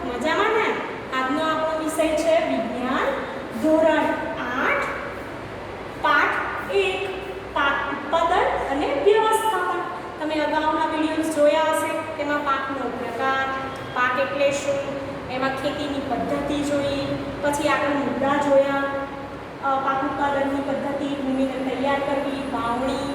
મજામાં ને? આજનો આપણો વિષય છે વિજ્ઞાન ધોરણ 8 પાઠ 1 પાક ઉત્પાદન અને વ્યવસ્થાપન. તમે અગાઉના વિડિયોઝ જોયા હશે. તેમાં પાકનો પ્રકાર, પાક એટલે શું, એમાં ખેતીની પદ્ધતિ જોઈ, પછી આગળ મુદ્દા જોયા, પાક ઉત્પાદનની પદ્ધતિ, ભૂમિને તૈયાર કરવી, વાવણી,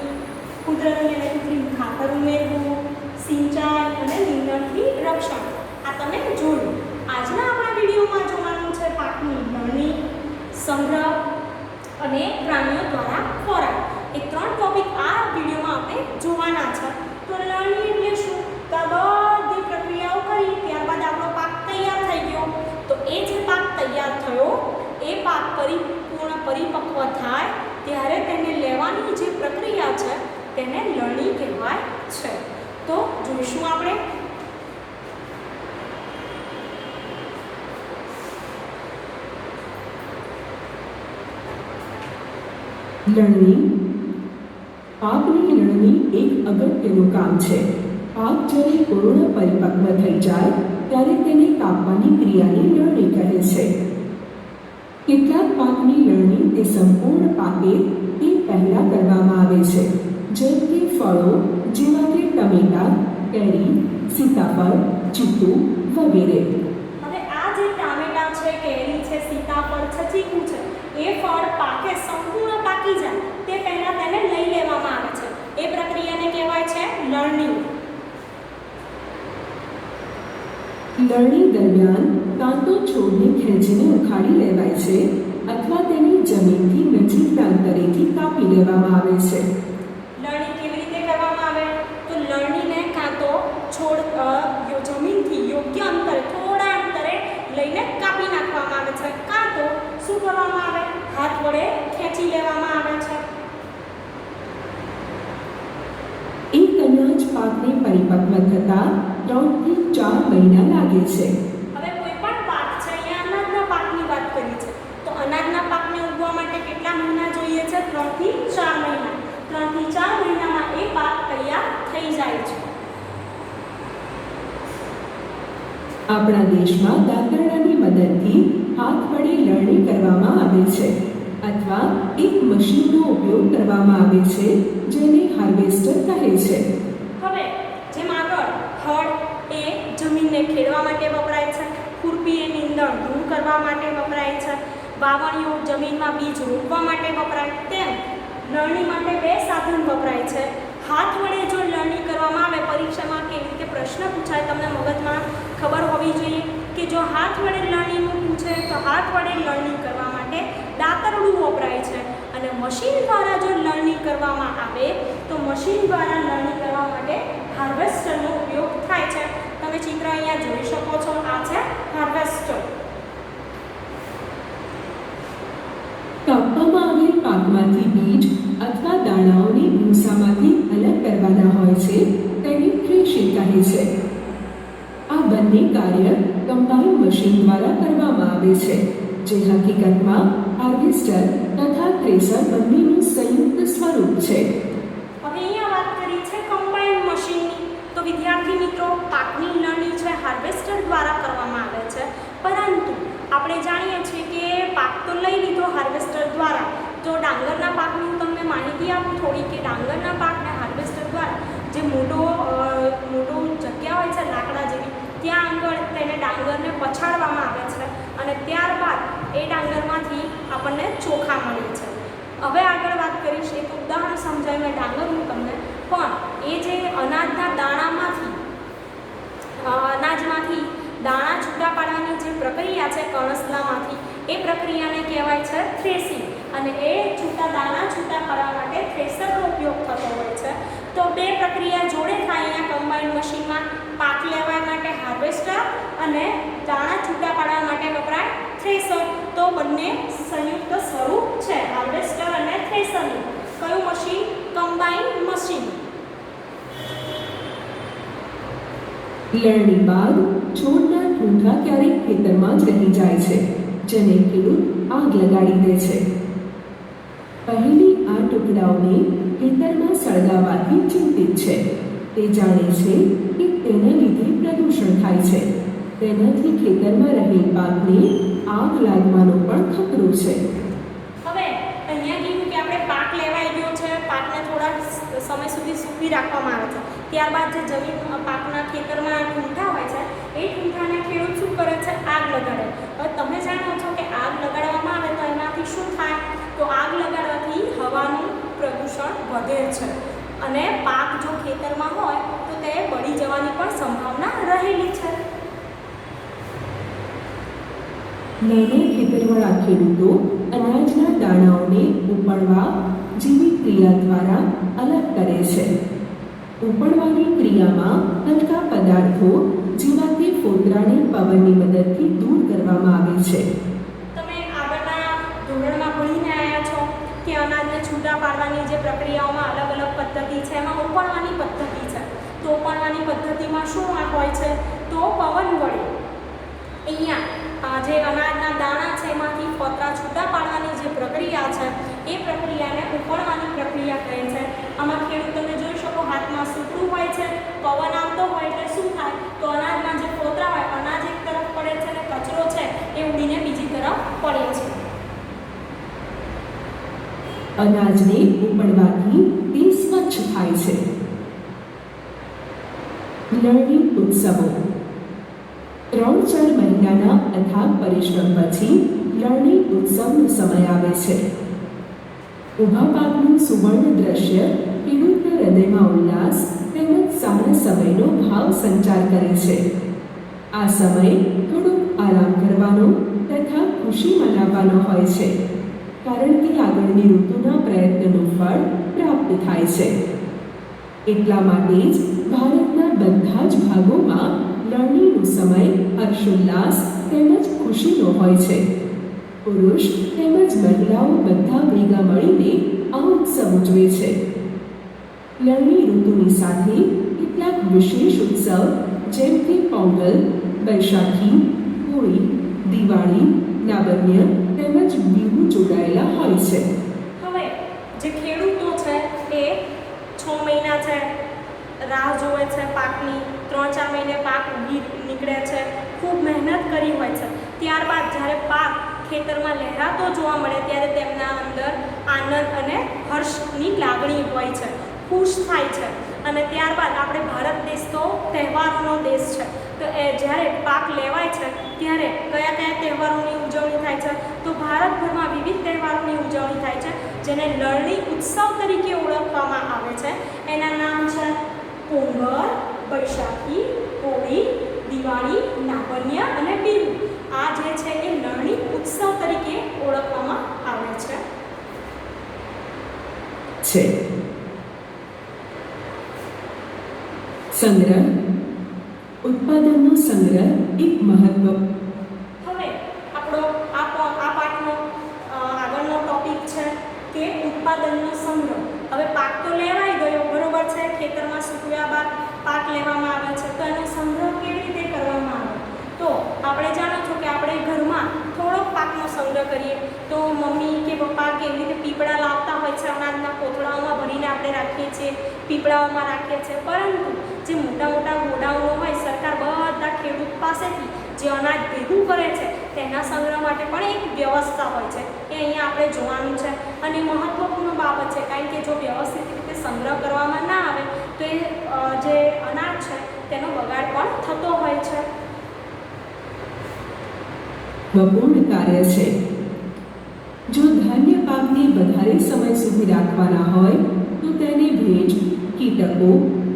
કુદરતી અને કૃત્રિમ ખાતર ઉમેરવું, સિંચાઈ અને નિંદણથી રક્ષણ. આ તમે જોયું. આજના આપણા વિડીયોમાં જોવાનું છે પાકની લણણી, સંગ્રહ અને પ્રાણીઓ દ્વારા ખોરાક. એ 3 ટોપિક આ વિડીયોમાં આપણે જોવાના છે. તો લણણી એટલે શું? તો બધી પ્રક્રિયાઓ કરી ત્યારબાદ આપણો પાક તૈયાર થઈ ગયો. તો એ જે પાક તૈયાર થયો એ પાક પૂર્ણ પરિપક્વ થાય ત્યારે તેને લેવાની જે પ્રક્રિયા છે તેને લણણી કહેવાય છે. તો જોઈશું આપણે. લણણી. પાકની લણણી એક અગત્યનું કામ છે. પાક જ્યારે પૂર્ણ પરિપક્વ થઈ જાય ત્યારે તેને કાપવાની ક્રિયાને લણણી કહે છે. કેટલાક પાકની લણણી તે સંપૂર્ણ પાકે તે પહેલાં કરવામાં આવે છે, જેમ કે ફળો જેવા કે ટમેટા, કેરી, સીતાફળ, ચીકુ વગેરે. હવે આ જે ટામેટા છે, કેરી છે, સીતાફળ છે, ચીકુ છે, એ ફળ પાકે સંપૂર્ણ પાકી જાય તે પહેલા તેને લઈ લેવામાં આવે છે. એ પ્રક્રિયાને કહેવાય છે લણણી. લણણી દરમિયાન કાં તો છોડને ખેંચીને ઉખાડી લેવાય છે અથવા તેની જમીનથી નજીકના અંતરેથી કાપી લેવામાં આવે છે. લણણી કેવી રીતે કરવામાં આવે? તો લણણીને કાં તો છોડ જમીનથી યોગ્ય અંતરે, થોડા અંતરે લઈને કાપી નાખવામાં આવે છે, કાં તો શું કરવામાં આવે? હાથ વડે ખેંચી લેવામાં આવે છે. એક અનાજ પાકને પરિપક્વ થતા 3 થી 4 મહિના લાગે છે. હવે કોઈ પણ પાક છે, અહીંયા અનાજના પાકની વાત કરી છે, તો અનાજના પાકને ઉગવા માટે કેટલા મહિના જોઈએ છે? 3 થી 4 મહિના. 3 થી 4 મહિનામાં એ પાક તૈયાર થઈ જાય છે. આપણા દેશમાં દાંતરડાની મદદથી હાથ વડે લણણી કરવામાં આવે છે અથવા એક મશીનનો ઉપયોગ કરવામાં આવે છે જેને હાર્વેસ્ટર કહે છે. હવે જેમ આગળ હળ એ જમીનને ખેડવા માટે વપરાય છે, ખુરપી એ નીંદણ દૂર કરવા માટે વપરાય છે, વાવણીઓ જમીનમાં બીજ રોપવા માટે વપરાય, તેમ લણણી માટે 2 સાધન વપરાય છે. હાથ વડે જો લણણી કરવામાં આવે, પરીક્ષામાં કેવી રીતે પ્રશ્ન પૂછાય તમને મગજમાં ખબર હોવી જોઈએ કે જો હાથ વડે લણણીનું પૂછે તો હાથ વડે લણણી કરવા માટે દાતરડું વપરાય છે, અને મશીન દ્વારા જો લણણી કરવામાં આવે તો મશીન દ્વારા લણણી કરવા માટે હાર્વેસ્ટરનો ઉપયોગ થાય છે. તમે ચિત્ર અહીંયા જોઈ શકો છો. આ છે હાર્વેસ્ટર. કાપવામાં આવેલ પાકમાંથી બીજ અથવા દાણાઓને ભૂસામાંથી અલગ કરવાના હોય છે તેને થ્રેશિંગ કહે છે. આ બંને કાર્ય કમ્બાઈન મશીન દ્વારા કરવામાં આવે છે, જે હકીકતમાં હાર્વેસ્ટર તથા થ્રેશર બંનેનું સંયુક્ત સ્વરૂપ છે. હવે અહીંયા વાત કરી છે કમ્બાઈન મશીનની. તો વિદ્યાર્થી મિત્રો, પાકની લણણી છે હાર્વેસ્ટર દ્વારા કરવામાં આવે છે, પરંતુ આપણે જાણીએ છીએ કે પાક તો લઈ લીધો હાર્વેસ્ટર દ્વારા. તો ડાંગરના પાકની હું તમને માહિતી આપું થોડી, કે ડાંગરના પાકને હાર્વેસ્ટર દ્વારા જે મોટો જગ્યા હોય છે લાકડા જેવી, ત્યાં આગળ તેને ડાંગરને પછાડવામાં આવે છે અને ત્યારબાદ એ ડાંગરમાંથી આપણને ચોખા મળે છે. હવે આગળ વાત કરીશ, એક ઉદાહરણ સમજાય મેં ડાંગરનું તમને, પણ એ જે અનાજના દાણામાંથી દાણા છૂટા પાડવાની જે પ્રક્રિયા છે કણસલામાંથી, એ પ્રક્રિયાને કહેવાય છે થ્રેસિંગ, અને એ દાણા છૂટા પાડવા માટે થ્રેસરનો ઉપયોગ થતો હોય છે. તો 2 પ્રક્રિયા જોડે થાય અહીંયા કમ્બાઈન મશીનમાં. પાક લેવા માટે હાર્વેસ્ટર અને દાણા છૂટા પાડવા માટે વપરાય થ્રેસર. તો બંને સંયુક્ત સ્વરૂપ છે હાર્વેસ્ટર અને થ્રેસરનું. કયું મશીન? Combine machine. લણણી બાદ છોડના ઠૂંઠા ક્યારેક ખેતરમાં જ રહી જાય છે, જેને ખેડૂત આગ લગાડી દે છે. પહેલી આ ટુકડાઓને ખેતરમાં સળગાવવાથી ચિંતિત છે. તે જાણે છે કે તેના લીધે પ્રદૂષણ થાય છે. તેનાથી ખેતરમાં રહેલ પાકને આગ લાગવાનો પણ ખતરો છે. હવે અહીંયા કીધું કે આપણે પાક લેવાઈ ગયો છે, પાકને થોડા સમય સુધી સૂકવી રાખવામાં આવે છે. ત્યારબાદ જે જમીન પાકના ખેતરમાં ઠૂંઠા હોય છે એ ઠૂંઠાને ખેડૂત શું કરે છે? આગ લગાડે. હવે તમે જાણો છો કે આગ લગાડવામાં આવે તો એનાથી શું થાય? તો આગ લગાડવાથી હવાનું પ્રદૂષણ વધે છે અને પાક જો ખેતરમાં હોય તો તે બળી જવાની પણ સંભાવના રહેલી છે. નાના ખેતરવાળા ખેડૂતો અનાજના દાણાઓને ઉપાડવા જેવી ક્રિયા દ્વારા અલગ કરે છે. ઉપાડવાની ક્રિયામાં હલકા પદાર્થો જેવા કે ફોતરાને પવનની મદદથી દૂર કરવામાં આવે છે. તમે આગળના ધોરણમાં ભણીને આવ્યા છો કે અનાજને છૂટા પાડવાની જે પ્રક્રિયાઓમાં અલગ અલગ પદ્ધતિ છે, એમાં ઉપાડવાની પદ્ધતિ છે. તો ઉપાડવાની પદ્ધતિમાં શું હોય છે? તો પવન વડે અહીંયા જે અનાજના દાણા છે એમાંથી ફોતરા છૂટા પાડવાની જે પ્રક્રિયા છે એ પ્રક્રિયાને ઉપાડવાની પ્રક્રિયા કહે છે. આમાં ખેડૂત તમે જોઈ શકો હાથમાં સૂકડું હોય છે, પવન આવતો હોય એટલે શું થાય? તો અનાજના જે ફોતરા હોય અનાજ એક તરફ પડે છે અને કચરો છે એ ઉડીને બીજી તરફ પડે છે. અનાજને ઉપાડવાથી તે સ્વચ્છ થાય છે. લણણી ઉત્સવો 3-4 મહિનાના અથાગ પરિશ્રમ પછી લણણી ઉત્સવનો સમય આવે છે. ઊભા પાકનું સુવર્ણ દ્રશ્ય ખેડૂતના હૃદયમાં ઉલ્લાસ તેમજ સારા સમયનો ભાવ સંચાર કરે છે. આ સમય થોડોક આરામ કરવાનો તથા ખુશી મનાવવાનો હોય છે, કારણ કે આગળની ઋતુના પ્રયત્નનું ફળ પ્રાપ્ત થાય છે. એટલા માટે જ ભારતના બધા જ ભાગોમાં લણણીનો સમય હર્ષોલ્લાસ તેમજ ખુશીનો હોય છે. પુરુષ તેમજ મહિલાઓ બધા ભેગા મળીને આ ઉત્સવ ઉજવે છે. લણણી ઋતુની સાથે કેટલાક વિશેષ ઉત્સવ જેમ કે પોંગલ, બૈશાખી, હોળી, દિવાળી, લાવણ્ય તેમજ બિહુ જોડાયેલા હોય છે. હવે જે ખેડૂતો છે એ 6 મહિના છે રાહ જોવે છે પાકની, 3-4 મહિને પાક ઉગી નીકળે છે, ખૂબ મહેનત કરી હોય છે. ત્યારબાદ જ્યારે પાક ખેતરમાં લહેરાતો જોવા મળે ત્યારે તેમના અંદર આનંદ અને હર્ષની લાગણી હોય છે, ખુશ થાય છે. અને ત્યારબાદ આપણે ભારત દેશ તો તહેવારોનો દેશ છે, તો એ જ્યારે પાક લેવાય છે ત્યારે કયા કયા તહેવારોની ઉજવણી થાય છે? તો ભારતભરમાં વિવિધ તહેવારોની ઉજવણી થાય છે, જેને લણણી ઉત્સવ તરીકે ઓળખવામાં આવે છે. એના નામ છે પોંગલ, બૈશાખી, હોળી, દિવાળી, લાવણ્ય અને બિહુ. આ જે છે એ લણણી ઉત્સવ તરીકે ઓળખવામાં આવે છે. સંગ્રહ ઉત્પાદનનો સંગ્રહ એક મહત્વ. હવે આપણો આ પાઠનો આગળનો ટોપિક છે કે ઉત્પાદનનો સંગ્રહ. હવે પાક તો લેવાઈ ગયો, બરોબર છે, ખેતરમાં સૂકવ્યા બાદ પાક લેવામાં આવે છે, તો એનો સંગ્રહ કેવી રીતે કરવામાં આવે? તો આપણે જાણો છો કે આપણે ઘરમાં થોડોક પાકનો સંગ્રહ કરીએ તો મમ્મી કે પપ્પા કેવી રીતે પીપળા લાવતા હોય છે, અનાજના કોથળાઓમાં ભરીને આપણે રાખીએ છીએ, પીપળાઓમાં રાખીએ છીએ. પરંતુ જે મોટા મોટા ગોડાઉનો હોય, સરકાર બધા ખેડૂત પાસેથી જે અનાજ ભેગું કરે છે તેના સંગ્રહ માટે પણ એક વ્યવસ્થા હોય છે, એ અહીંયા આપણે જોવાનું છે. અને મહત્વપૂર્ણ બાબત છે, કારણ કે જો વ્યવસ્થિત રીતે સંગ્રહ કરવામાં ના આવે તો એ જે અનાજ છે તેનો બગાડ પણ થતો હોય છે. મહત્વપૂર્ણ કાર્ય છે. જો ધાન્ય પાકને વધારે સમય સુધી રાખવાના હોય તો તેને ભેજ, કીટકો,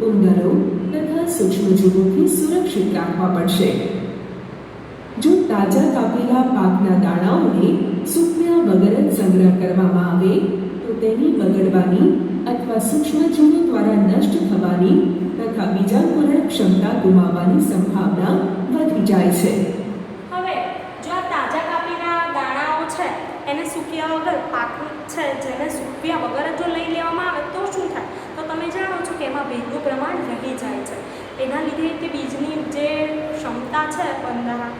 ઉંદરો તથા સૂક્ષ્મજીવોથી સુરક્ષિત રાખવા પડશે. જો તાજા કાપેલા પાકના દાણાઓને સૂકવ્યા વગર જ સંગ્રહ કરવામાં આવે તો તેની બગડવાની અથવા સૂક્ષ્મજીવો દ્વારા નષ્ટ થવાની તથા બીજાંકુરણ ક્ષમતા ગુમાવવાની સંભાવના વધી જાય છે. હવે જો આ તાજા કાપેલા દાણાઓ છે એને સૂક્યા વગર પાક છે જેને સૂકવ્યા વગર જો લઈ લેવામાં આવે તો શું થાય? તો તમે જાણો છો કે એમાં ભેજનું પ્રમાણ રહી જાય છે. એના લીધે કે બીજની જે ક્ષમતા છે બંધારણ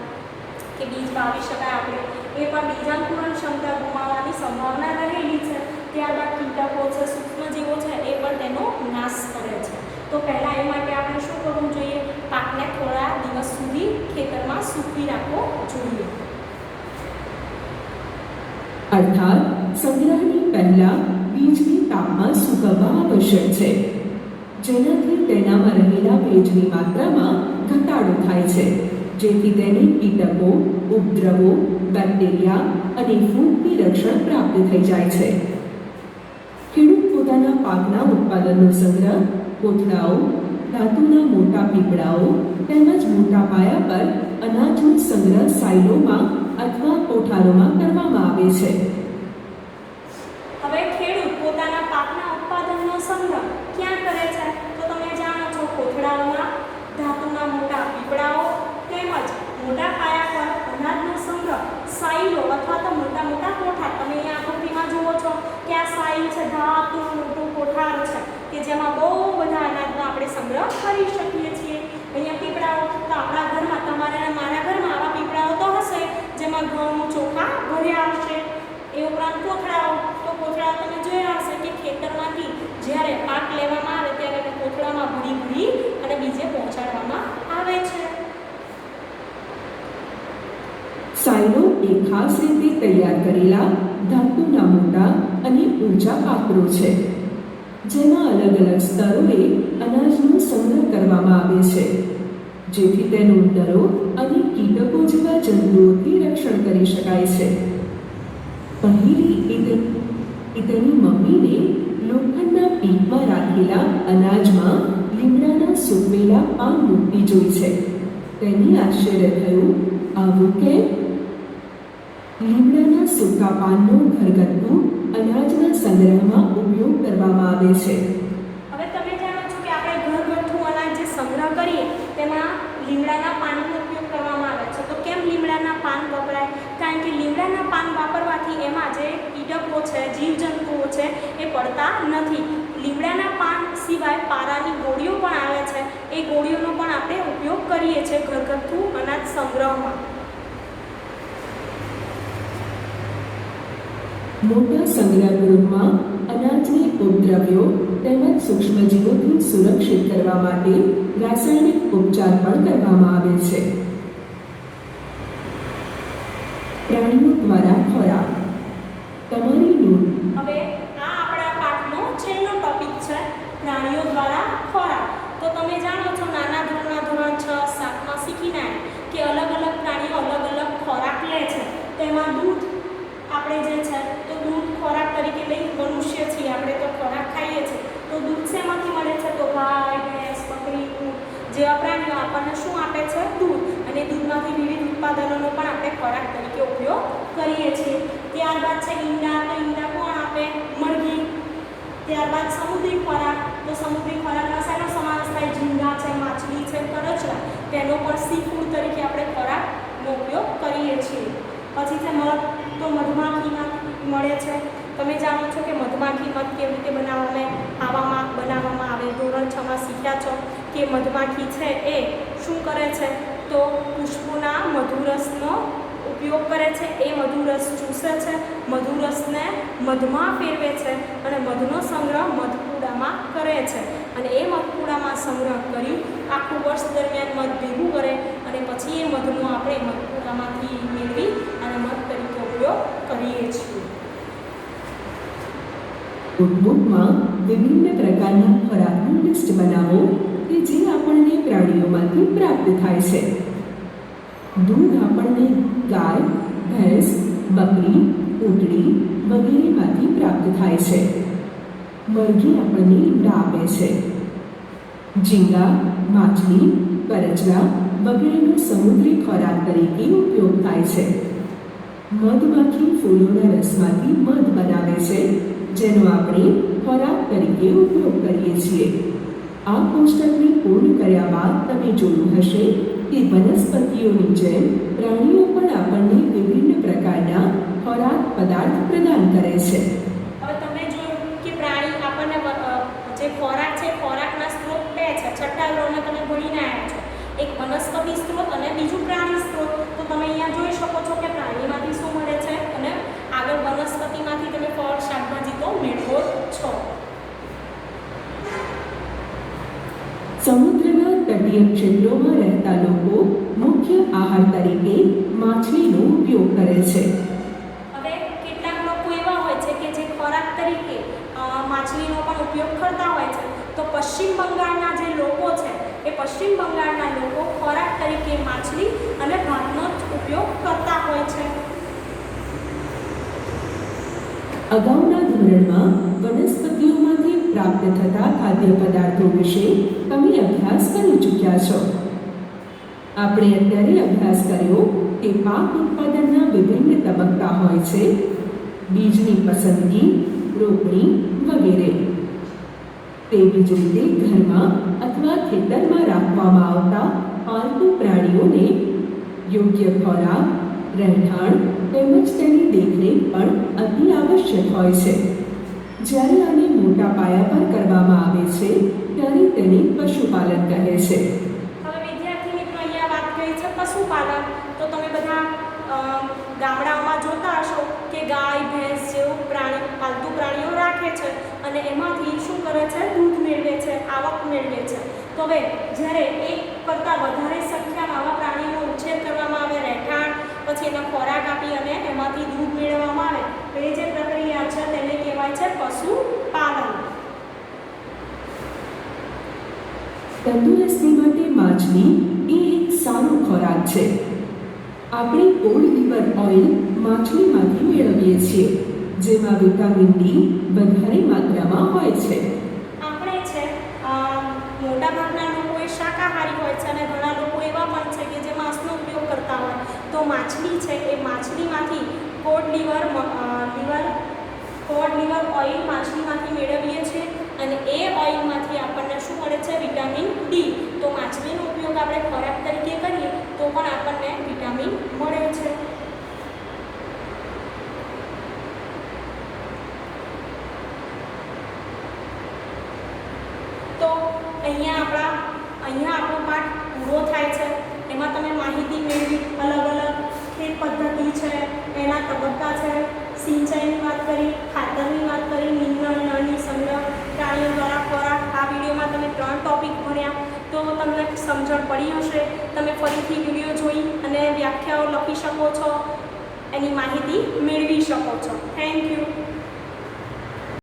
કે બીજ વાવી શકાય આપણે, એ પણ બીજાંકુરણ ક્ષમતા ગુમાવવાની સંભાવના રહેલી છે. ત્યારબાદ કીટકો છે, સૂક્ષ્મજીવો છે, એ પણ તેનો નાશ કરે છે. તો પહેલાં એ માટે આપણે શું કરવું જોઈએ? પાકને થોડા દિવસ સુધી ખેતરમાં સંગ્રહમાં સૂકવી રાખવો જોઈએ. અર્થાત સંગ્રહની પહેલા બીજને તાપમાં સૂકવવા આવશ્યક છે, જેનાથી તેનામાં રહેલા ભેજની માત્રામાં ઘટાડો થાય છે, જેથી તેને કીટકો, ઉપદ્રવો, બેક્ટેરિયા અને ફૂગથી રક્ષણ પ્રાપ્ત થઈ જાય છે. ખેડૂત પોતાના પાકના ઉત્પાદનનો સંગ્રહ કોથળાઓ, ધાતુના મોટા પીપળાઓ તેમજ મોટા પાયા પર અનાજનો સંગ્રહ સાઇલોમાં અથવા કોઠારોમાં કરવામાં આવે છે. હવે ખેડૂત પોતાના પાકના ઉત્પાદનનો સંગ્રહ ક્યાં કરે છે? તો તમે જાણો છો, કોથળાઓમાં, ધાતુના મોટા પીપળાઓ તેમજ મોટા પાયા પર અનાજનો સંગ્રહ સાઈલો અથવા તો મોટા મોટા કોઠાર. તમે અહીંયા આકૃતિમાં જુઓ છો કે આ સાઈલ છે, ધાતુનું મોટું કોઠાર છે કે જેમાં બહુ બધા અનાજનો આપણે સંગ્રહ કરી શકીએ છીએ. અહીંયા પીપળાઓ, તો આપણા ઘરમાં, તમારા અને મારા ઘરમાં આવા પીપળાઓ તો હશે જેમાં ઘઉં, ચોખા ભર્યા હશે. એ ઉપરાંત કોથળાઓ, તો કોથળાઓ તમે જોયા હશે કે ખેતરમાંથી જ્યારે પાક લેવામાં આવે ત્યારે એને કોથળામાં ભરી અને બીજે પહોંચાડવામાં આવે છે. સાઇલો એ ખાસ રીતે તૈયાર કરેલા ધાતુના મોટા અને ઊંચા પાત્રો છે, જેમાં અલગ અલગ સ્તરોએ અનાજનો સંગ્રહ કરવામાં આવે છે, જેથી તેનું ઉંદરો અને કીટકો જેવા જંતુઓથી રક્ષણ કરી શકાય છે. પહેલી તેની મમ્મીને લોખંડના પીપમાં રાખેલા અનાજમાં લીમડાના સૂકવેલા પાન મૂકતી જોઈ છે. તેને આશ્ચર્ય થયું, આવું કેમ? લીમડાના સૂકા પાનનો ઘરગથ્થુ અનાજના સંગ્રહમાં ઉપયોગ કરવામાં આવે છે. હવે તમે જાણો છો કે આપણે ઘરગથ્થુ અનાજ જે સંગ્રહ કરીએ તેમાં લીમડાના પાનનો ઉપયોગ કરવામાં આવે છે. તો કેમ લીમડાના પાન વપરાય? કારણ કે લીમડાના પાન વાપરવાથી એમાં જે કીટકો છે, જીવજંતુઓ છે એ પડતા નથી. લીમડાના પાન સિવાય પારાની ગોળીઓ પણ આવે છે, એ ગોળીઓનો પણ આપણે ઉપયોગ કરીએ છીએ ઘરગથ્થુ અનાજ સંગ્રહમાં. મોટા સંગ્રહગૃહમાં અનાજને ઉપદ્રવ્યો તેમજ સૂક્ષ્મજીવોથી સુરક્ષિત કરવા માટે રાસાયણિક ઉપચાર પણ કરવામાં આવે છે. પ્રાણીઓ દ્વારા ખોરાક. તમારી નોંધ. હવે આ આપણા પાઠનો છેલ્લો ટોપિક છે, પ્રાણીઓ દ્વારા ખોરાક. તો તમે જાણો છો, નાના ધોરણ 6, 7માં શીખીને આવ્યા કે અલગ અલગ પ્રાણીઓ અલગ અલગ ખોરાક લે છે. તેમાં દૂધ આપણે જે છે તો દૂધ ખોરાક તરીકે લઈ, મનુષ્ય છીએ આપણે તો ખોરાક ખાઈએ છીએ. તો દૂધ શેમાંથી મળે છે? તો ગાય, ભેંસ, બકરી, ઊંટ જેવા પ્રાણીઓ આપણને શું આપે છે? દૂધ. અને દૂધમાંથી વિવિધ ઉત્પાદનોનો પણ આપણે ખોરાક તરીકે ઉપયોગ કરીએ છીએ. ત્યારબાદ છે ઈંડા. તો ઈંડા કોણ આપે? મરઘી. ત્યારબાદ સમુદ્રી ખોરાક. તો સમુદ્રી ખોરાકમાં શેનો સમાવેશ થાય? ઝીંગા છે, માછલી છે, કરચલા. તેનો પણ સી ફૂડ તરીકે આપણે ખોરાકનો ઉપયોગ કરીએ છીએ. પછી છે મધ. તો મધમાખીમાં મળે છે. તમે જાણો છો કે મધમાખી મધ કેવી રીતે બનાવવામાં આવે. ધોરણ 6માં શીખ્યા છો કે મધમાખી છે એ શું કરે છે? તો પુષ્પોના મધુરસનો ઉપયોગ કરે છે. એ મધુરસ ચૂસે છે, મધુરસને મધમાં ફેરવે છે અને મધનો સંગ્રહ મધપૂડામાં કરે છે. અને એ મધપૂડામાં સંગ્રહ કરી આખું વર્ષ દરમિયાન મધ ભેગું કરે અને પછી એ મધનો આપણે મધપૂડામાંથી મેળવી અને મધ તરીકે ઉપયોગ કરીએ છીએ. નોટબુકમાં વિભિન્ન પ્રકારના ખોરાકની લિસ્ટ બનાવો કે જે આપણને પ્રાણીઓમાંથી પ્રાપ્ત થાય છે. દૂધ આપણને ગાય, ભેંસ, બકરી, ઊંટડી વગેરેમાંથી પ્રાપ્ત થાય છે. મરઘી આપણને ઈંડા આપે છે. ઝીંગા, માછલી, કરચલા વગેરેનો સમુદ્રી ખોરાક તરીકે ઉપયોગ થાય છે. મધમાખી ફૂલોના રસમાંથી મધ બનાવે છે, જેનો આપણે ખોરાક તરીકે ઉપયોગ કરીએ છીએ. આ કોષ્ટકને પૂર્ણ કર્યા બાદ તમે જોયું હશે કે વનસ્પતિઓની જેમ પ્રાણીઓ પણ આપણને વિભિન્ન પ્રકારના ખોરાક પદાર્થ પ્રદાન કરે છે. હવે તમે જોયું કે પ્રાણી આપણને જે ખોરાક છે, ખોરાકના સ્ત્રોત બે છે. છઠ્ઠા ધોરણમાં તમે ભણીને આવ્યા છો. એક વનસ્પતિ સ્ત્રોત અને બીજું પ્રાણી સ્ત્રોત. તો તમે અહીંયા જોઈ શકો છો કે પ્રાણીમાંથી શું મળે છે અને આગળ વનસ્પતિમાંથી તમે ફળ, શાકભાજી તો મેળવો છો. સમુદ્રના તટીય ક્ષેત્રોમાં રહેતા લોકો મુખ્ય આહાર તરીકે માછલીનો ઉપયોગ કરે છે. હવે કેટલાક લોકો એવા હોય છે કે જે ખોરાક તરીકે માછલીનો પણ ઉપયોગ કરતા હોય છે. તો પશ્ચિમ બંગાળના જે લોકો છે એ પશ્ચિમ બંગાળના લોકો ખોરાક તરીકે માછલી અને ભાતનો જ ઉપયોગ કરતા હોય છે. અગાઉના ધોરણમાં વનસ્પતિઓમાંથી પ્રાપ્ત થતા ખાદ્ય પદાર્થો વિશે તમે અભ્યાસ કરી ચૂક્યા છો. આપણે અત્યારે અભ્યાસ કર્યો કે પાક ઉત્પાદનના વિભિન્ન તબક્કા હોય છે: બીજની પસંદગી, રોપણી વગેરે. તેવી જ રીતે ઘરમાં અથવા ખેતરમાં રાખવામાં આવતા પાલતુ પ્રાણીઓને યોગ્ય ખોરાક, રહેઠાણ તેમજ તેની દેખરેખ પણ અતિ આવશ્યક હોય છે. જ્યારે આને મોટા પાયા પર કરવામાં આવે છે ત્યારે તેને પશુપાલન કહે છે. હવે વિદ્યાર્થી મિત્રો અહીંયા વાત કરી છે પશુપાલન. તો તમે બધા ગામડાઓમાં જોતા હશો કે ગાય, ભેંસ જેવું પાલતુ પ્રાણીઓ રાખે છે અને એમાંથી શું કરે છે? દૂધ મેળવે છે, આવક મેળવે છે. તો હવે જ્યારે એક કરતાં વધારે સંખ્યામાં આવા પ્રાણીઓનો ઉછેર કરવામાં આવે, રહેઠાણ, પછી એનો ખોરાક આપી અને એમાંથી દૂધ મેળવવામાં આવે, તો એ જે પ્રક્રિયા છે તેને કહેવાય છે પશુપાલન. તંદુરસ્તી માટે માછલી એ એક સારો ખોરાક છે. આપણે કોડ લીવર ઓઇલ માછલીમાંથી મેળવીએ છીએ, જેમાં વિટામિન ડી વધારે માત્રામાં હોય છે. આપણે છે મોટાભાગના લોકો એ શાકાહારી હોય છે અને ઘણા લોકો એવા પણ છે કે જે માંસનો ઉપયોગ કરતા હોય. તો માછલી છે એ માછલીમાંથી કોડ લીવર ઓઇલ માછલીમાંથી મેળવીએ છીએ અને એ ઓઇલમાંથી આપણને શું મળે છે? Vitamin D. તો માછલીનો ઉપયોગ આપણે ખોરાક તરીકે કરીએ તો પણ આપણને વિટામિન મળે છે. તો અહીંયા આપણો પાઠ પૂરો થાય છે. એમાં તમે માહિતી મેળવી, અલગ અલગ ખેત પદ્ધતિ છે, એના તબક્કા છે, સિંચાઈની વાત કરી, ખાતરની વાત કરી, મિનરલ, નળની સંગ્રહ, પ્રાણીઓ દ્વારા ખોરાક. આ વિડીયોમાં તમે 3 ટોપિક ભણ્યા. તો તમને સમજણ પડી હશે. તમે ફરીથી વિડીયો જોઈ અને વ્યાખ્યાઓ લખી શકો છો, એની માહિતી મેળવી શકો છો. Thank you.